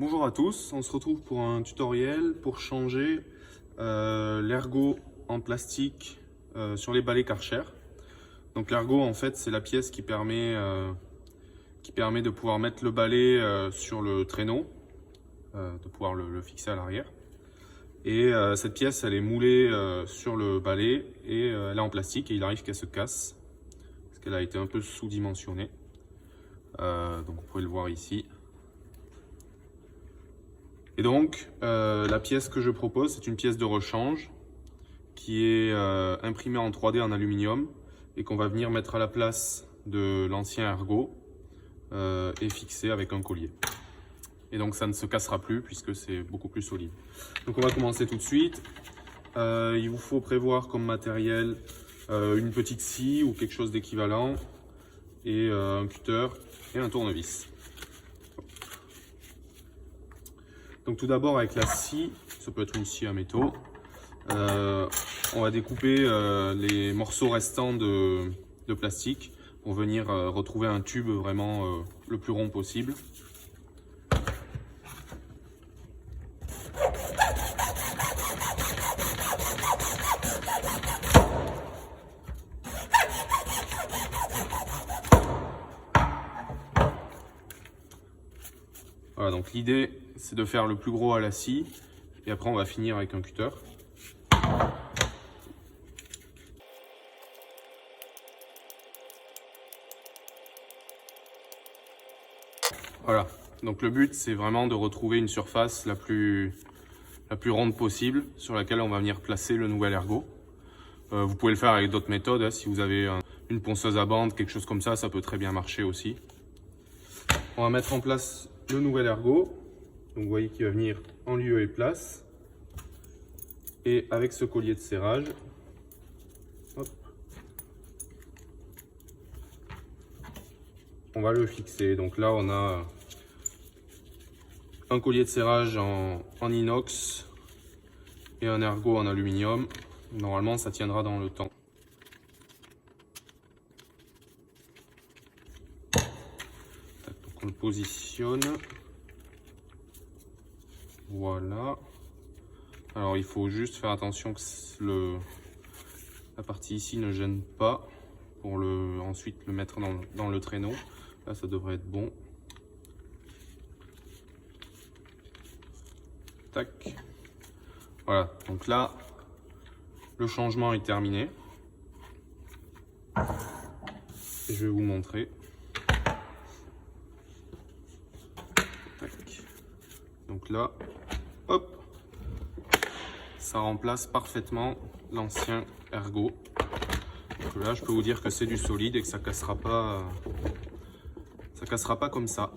Bonjour à tous, on se retrouve pour un tutoriel pour changer l'ergot en plastique sur les balais Karcher. Donc l'ergot en fait c'est la pièce qui permet de pouvoir mettre le balai sur le traîneau, de pouvoir le fixer à l'arrière. Et cette pièce elle est moulée sur le balai et elle est en plastique et il arrive qu'elle se casse parce qu'elle a été un peu sous-dimensionnée. Donc vous pouvez le voir ici. Et donc, la pièce que je propose, c'est une pièce de rechange qui est imprimée en 3D en aluminium et qu'on va venir mettre à la place de l'ancien ergot et fixer avec un collier. Et donc, ça ne se cassera plus puisque c'est beaucoup plus solide. Donc, on va commencer tout de suite. Il vous faut prévoir comme matériel une petite scie ou quelque chose d'équivalent et un cutter et un tournevis. Donc tout d'abord avec la scie, ça peut être une scie à métaux, on va découper les morceaux restants de plastique pour venir retrouver un tube vraiment le plus rond possible. Voilà, donc l'idée c'est de faire le plus gros à la scie et après on va finir avec un cutter. Voilà, donc le but c'est vraiment de retrouver une surface la plus ronde possible sur laquelle on va venir placer le nouvel ergot. Vous pouvez le faire avec d'autres méthodes, hein, si vous avez une ponceuse à bande, quelque chose comme ça, ça peut très bien marcher aussi. On va mettre en place le nouvel ergot, donc vous voyez qu'il va venir en lieu et place, et avec ce collier de serrage, hop, on va le fixer. Donc là on a un collier de serrage en inox et un ergot en aluminium. Normalement ça tiendra dans le temps. Donc on le positionne. Voilà. Alors il faut juste faire attention que la partie ici ne gêne pas pour ensuite le mettre dans le traîneau. Là ça devrait être bon. Tac. Voilà, donc là le changement est terminé. Et je vais vous montrer. Tac. Donc là, hop, ça remplace parfaitement l'ancien ergot. Donc là, je peux vous dire que c'est du solide et que ça cassera pas comme ça.